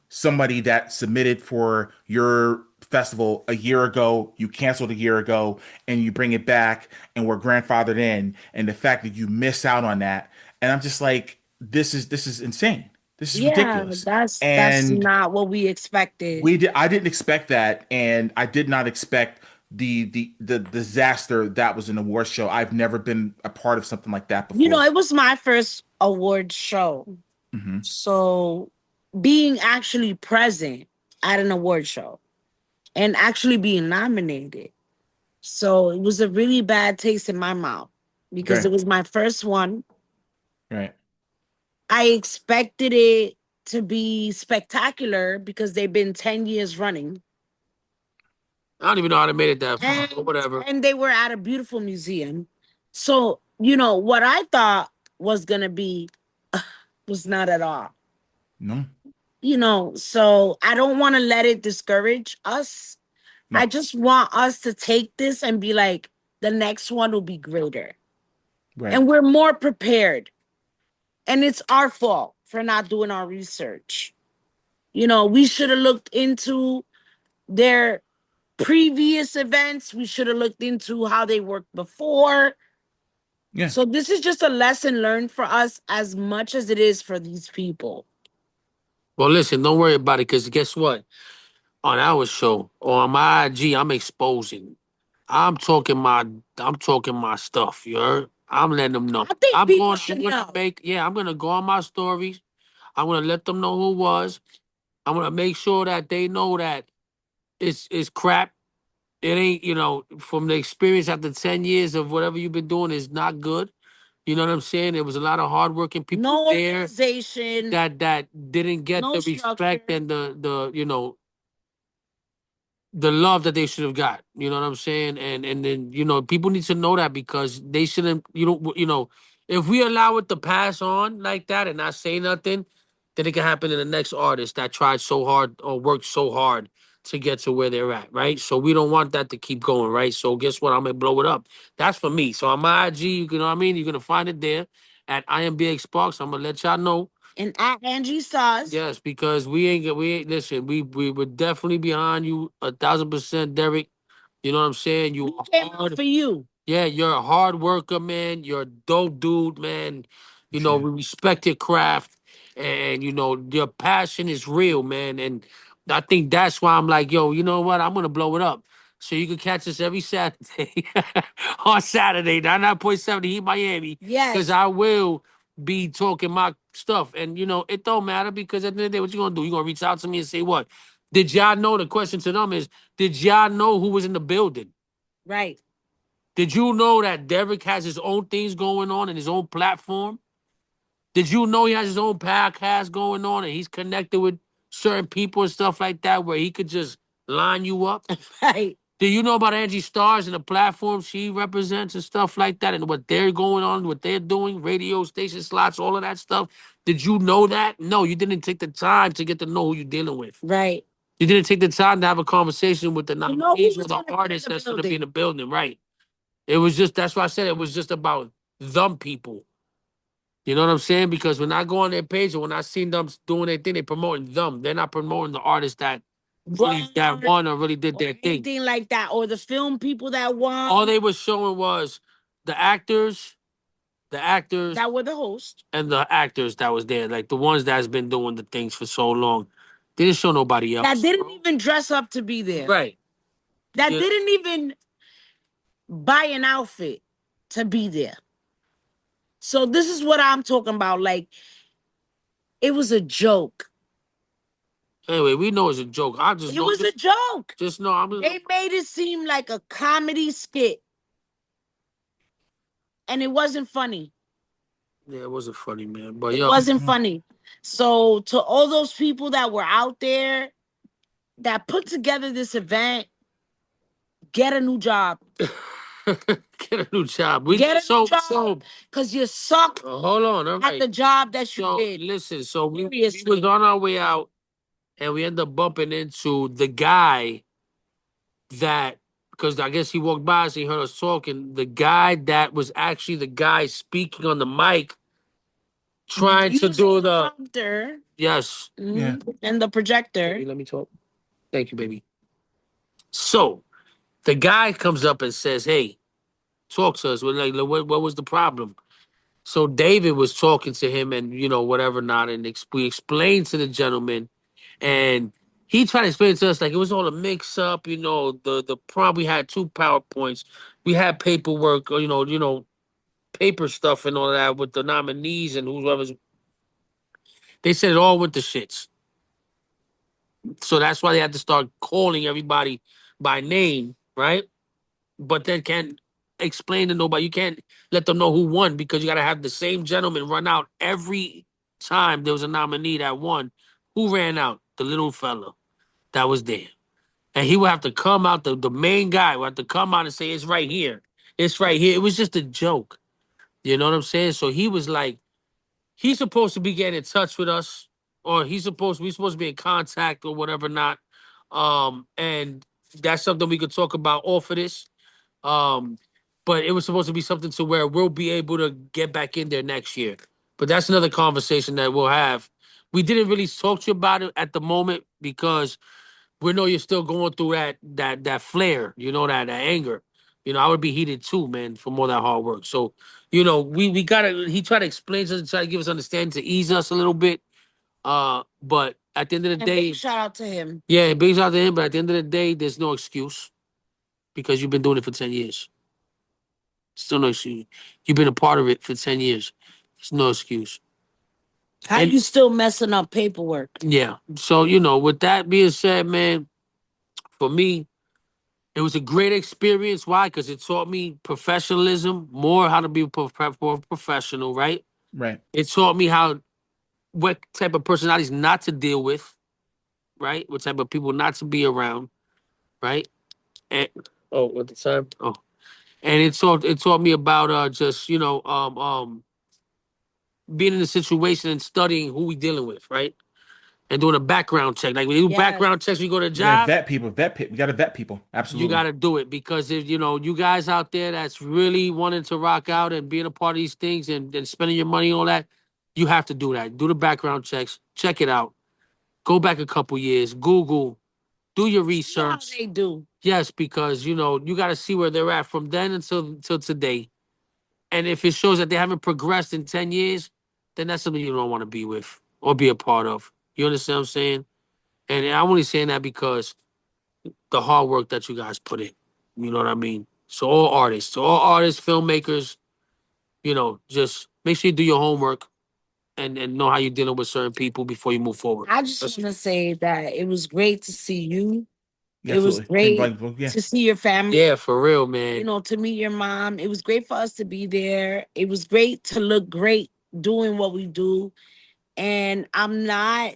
somebody that submitted for your festival a year ago, you canceled a year ago, and you bring it back and we're grandfathered in, and the fact that you miss out on that. And I'm just like, this is insane. This is Yeah, ridiculous. that's And not what we expected. I didn't expect that, and I did not expect the disaster that was an award show. I've never been a part of something like that You know, before. it was my first award show. Hmm. So being actually present at an award show and actually being nominated. So it was a really bad taste in my mouth because Right, it was my first one. right. I expected it to be spectacular because they've been 10 years running. I don't even know how they made it that far, And, but whatever. and they were at a beautiful museum. So, what I thought was going to be was not at all. No, So I don't want to let it discourage us. I no, just want us to take this and be like, the next one will be greater. right. And we're more prepared. And it's our fault for not doing our research. We should have looked into their previous events. We should have looked into how they worked before. Yeah. So this is just a lesson learned for us as much as it is for these people. Well, listen, don't worry about it, because guess what? On our show or on my IG, I'm exposing. I'm talking my stuff. You heard? I'm letting them know. I think I'm people going. I'm should gonna know. make. Yeah, I'm gonna go on my stories. I'm gonna let them know who it was. I'm gonna make sure that they know that it's crap. It ain't, from the experience after 10 years of whatever you've been doing is not good. You know what I'm saying? There was a lot of hardworking people No there organization, that didn't get no the structure. respect and the love that they should have got. You know what I'm saying? And then people need to know that, because they shouldn't. If we allow it to pass on like that and not say nothing, then it can happen to the next artist that tried so hard or worked so hard to get to where they're at, right? So we don't want that to keep going, right? So guess what? I'm gonna blow it up. That's for me. So on my IG, you know what I mean? You're gonna find it there at IMBX Sparks. I'm gonna let y'all know. And at Angie Sauce. Yes, because we ain't listen. We would definitely behind you 1,000%, Derrick. You know what I'm saying? You We are came out hard. for you. Yeah, you're a hard worker, man. You're a dope dude, man. Appreciate We it. respect your craft, and your passion is real, man. And I think that's why I'm like, yo, you know what? I'm gonna blow it up. So you can catch us every Saturday on Saturday, 99.7 Heat Miami. Yes. Because I will be talking my stuff. And, it don't matter because at the end of the day, what you going to do? You going to reach out to me and say what? Did y'all know? The question to them is, did y'all know who was in the building? Right. Did you know that Derrick has his own things going on and his own platform? Did you know he has his own podcast going on and he's connected with certain people and stuff like that where he could just line you up? Right. Do you know about Angie Stars and the platform she represents and stuff like that and what they're going on, what they're doing, radio station slots, all of that stuff? Did you know that? No, you didn't take the time to get to know who you're dealing with. Right. You didn't take the time to have a conversation with the nominees or the gonna be in artists the that's going to be in building. the building, right? It was just, that's why I said it was just about them people. You know what I'm saying? Because when I go on their page and when I seen them doing their thing, they promoting them. They're not promoting the artists that really that won or really did Or their thing. anything like that, or the film people that won. All they were showing was the actors that were the host. and the actors that was there, like the ones that's been doing the things for so long. They didn't show nobody else. That didn't even dress up to be there. Right. That Yeah. didn't even buy an outfit to be there. So this is what I'm talking about. Like, it was a joke. Anyway, we know it's a joke. It was a joke. Just know They made it seem like a comedy skit. And it wasn't funny. Yeah, it wasn't funny, man. But it wasn't funny. So to all those people that were out there that put together this event, get a new job. Get a new job. Get a new job. Because you suck hold on, all right. at the job that you did. Listen, so we was on our way out and we ended up bumping into the guy that, because I guess he walked by us, he heard us talking. The guy that was actually the guy speaking on the mic, trying to do the prompter. Yes. Yeah. And the projector. Baby, let me talk. Thank you, baby. So the guy comes up and says, "Hey, talk to us. We're like, what was the problem?" So David was talking to him and, whatever not. And we explained to the gentleman and he tried to explain to us like it was all a mix up, the prom, we had 2 PowerPoints. We had paperwork, paper stuff and all that with the nominees and whoever's. They said it all went to shits. So that's why they had to start calling everybody by name, right? But then can't explain to nobody. You can't let them know who won because you got to have the same gentleman run out every time there was a nominee that won. Who ran out? The little fella that was there. And he would have to come out, the main guy would have to come out and say, it's right here. It's right here. It was just a joke. You know what I'm saying? So he was like, he's supposed to be getting in touch with us, or we're supposed to be in contact or whatever not. And that's something we could talk about off of this. But it was supposed to be something to where we'll be able to get back in there next year. But that's another conversation that we'll have. We didn't really talk to you about it at the moment because we know you're still going through that flare, that anger. I would be heated too, man, from all that hard work. So, we gotta. He tried to explain to us, try to give us understanding to ease us a little bit. But at the end of the day, big shout out to him. Yeah, big shout out to him. But at the end of the day, there's no excuse because you've been doing it for 10 years. Still no excuse. You've been a part of it for 10 years. There's no excuse. How you still messing up paperwork? Yeah. So, with that being said, man, for me, it was a great experience. Why? Because it taught me professionalism, more how to be more professional, right? Right. It taught me what type of personalities not to deal with, right? What type of people not to be around, right? And what the time? Oh, and it taught me about just being in a situation and studying who we dealing with, right? And doing a background check. Like when you do background checks, you go to a You gotta job. vet people. We gotta vet people. You Absolutely. got to do it because if you guys out there that's really wanting to rock out and being a part of these things and spending your money on that, you have to do that. Do the background checks. Check it out. Go back a couple years. Google. Do your research. How they do. Yes, because you got to see where they're at from then until today. And if it shows that they haven't progressed in 10 years, then that's something you don't want to be with or be a part of. You understand what I'm saying? And I'm only saying that because the hard work that you guys put in. You know what I mean? So all artists, filmmakers, just make sure you do your homework and know how you're dealing with certain people before you move forward. I just want to say that it was great to see you. Yeah, It was absolutely. Same great blank. Yeah. to see your family. Yeah, for real, man. To meet your mom. It was great for us to be there. It was great to look great doing what we do. And I'm not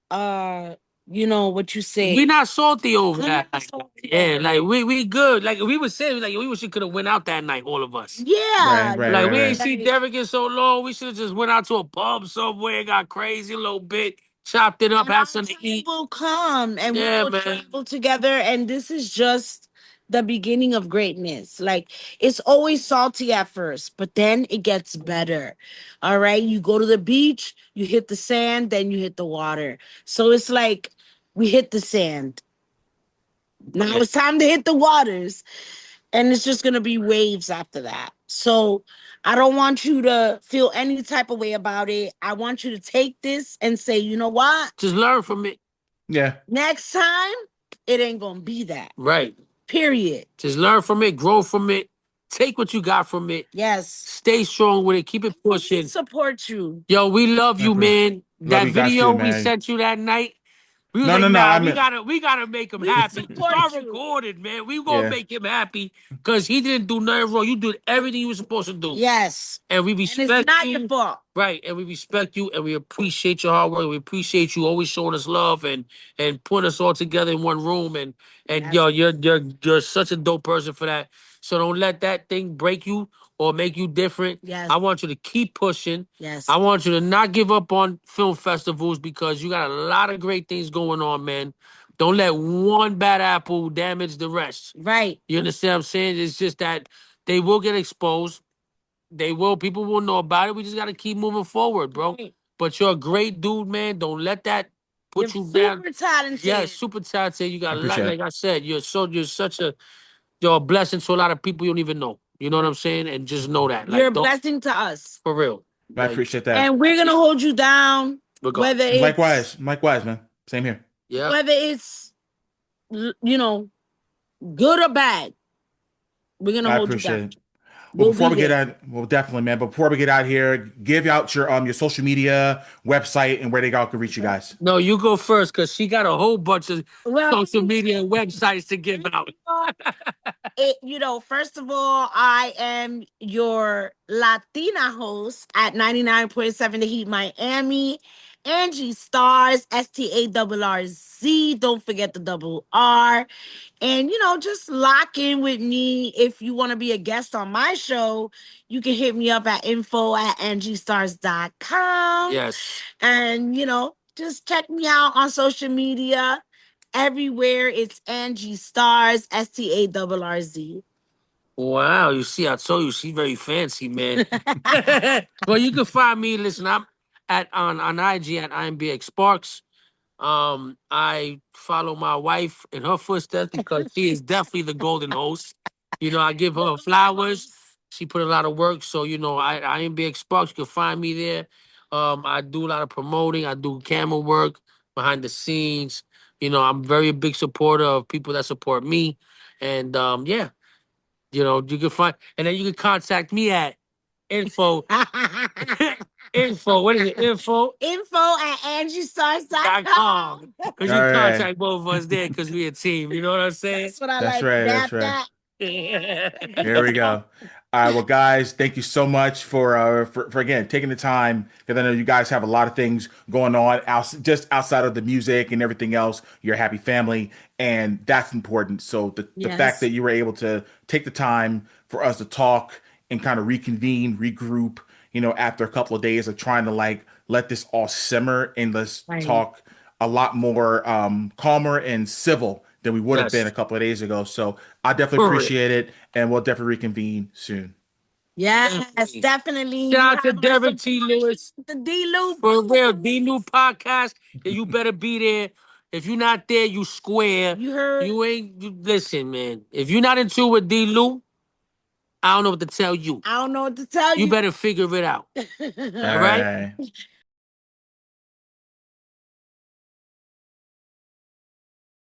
what you say. We not salty over I'm that. not salty Yeah, over like we good. Like we were saying, like we wish we could have went out that night, all of us. Yeah. Right. Right. Like Right. we ain't Right. see Derrick in so long. We should have just went out to a pub somewhere, got crazy a little bit, chopped it up, And had our something to time eat. will come and we Yeah, will man. travel together. And this is just the beginning of greatness. Like it's always salty at first, but then it gets better. All right. You go to the beach, you hit the sand, then you hit the water. So it's like we hit the sand. Now Yeah. it's time to hit the waters. And it's just gonna be waves after that. So I don't want you to feel any type of way about it. I want you to take this and say, you know what? Just learn from it. Yeah. Next time, it ain't gonna be that. Right. Period. Just learn from it, grow from it, take what you got from it. Yes. Stay strong with it, keep it We pushing. support you. Yo, we love you, man. Love That you guys video too, we man. sent you that night, we was No. like, No. No. nah, I we mean. gotta make him We happy. support Start you. recording, man. We gonna Yeah. make him happy because he didn't do nothing wrong. You did everything you were supposed to do. Yes. And we And respect it's not you. your fault. Right, and we respect you, and we appreciate your hard work. We appreciate you always showing us love and putting us all together in one room. And Yes. yo, you're such a dope person for that. So don't let that thing break you or make you different. Yes. I want you to keep pushing. Yes. I want you to not give up on film festivals because you got a lot of great things going on, man. Don't let one bad apple damage the rest. Right. You understand what I'm saying? It's just that they will get exposed. They will. People will know about it. We just got to keep moving forward, bro. Right. But you're a great dude, man. Don't let that put You're you down. super talented. Yeah, super talented. You I got a lot. appreciate Like it. I said, you're such you're a blessing to a lot of people you don't even know. You know what I'm saying? And just know that. You're Like, a don't blessing to us. for real. I Like, appreciate that. And we're gonna hold you down, whether regardless. it's Likewise, man. Same here. Yeah. whether it's good or bad. We're gonna I hold you appreciate down. it. Well, We'll before be we get there. out, well, definitely, man. But before we get out here, give out your social media, website, and where they all can reach you guys. No, you go first because she got a whole bunch of Well, social media and websites to give out. first of all, I am your Latina host at 99.7 The Heat Miami. Angie Stars, STARRZ. Don't forget the double R. And, just lock in with me. If you want to be a guest on my show, you can hit me up at info@angiestars.com. Yes. And, just check me out on social media. Everywhere it's Angie Stars, STARRZ. Wow, you see, I told you she's very fancy, man. Well, you can find me. Listen, I'm on IG at IMBX Sparks. I follow my wife in her footsteps because she is definitely the golden host. I give her flowers. She put a lot of work, so IMBX Sparks. You can find me there. I do a lot of promoting. I do camera work behind the scenes. I'm very big supporter of people that support me, and yeah. You can find, and then you can contact me at info, info, what is it? Info@angiestars.com. Because All you right. contact both of us there because we a team. You know what I'm saying? That's what I That's like. right. That's That, right. that. There we go. All right, well, guys, thank you so much for again taking the time because I know you guys have a lot of things going on just outside of the music and everything else. You're a happy family, and that's important. So the fact Yes. that you were able to take the time for us to talk and kind of reconvene, regroup, after a couple of days of trying to like let this all simmer and let's Right. talk a lot more calmer and civil than we would have been Yes. a couple of days ago. So I definitely For real. appreciate it, and we'll definitely reconvene soon. Yes, Definitely. definitely. Shout out to You have Derrick T. Lewis. the D-Lew. For real, D-Lew podcast. And you better be there. If you're not there, you square. You heard? Listen, man. If you're not in tune with D-Lew, I don't know what to tell you. I don't know what to tell You you. better figure it out. All All right? right.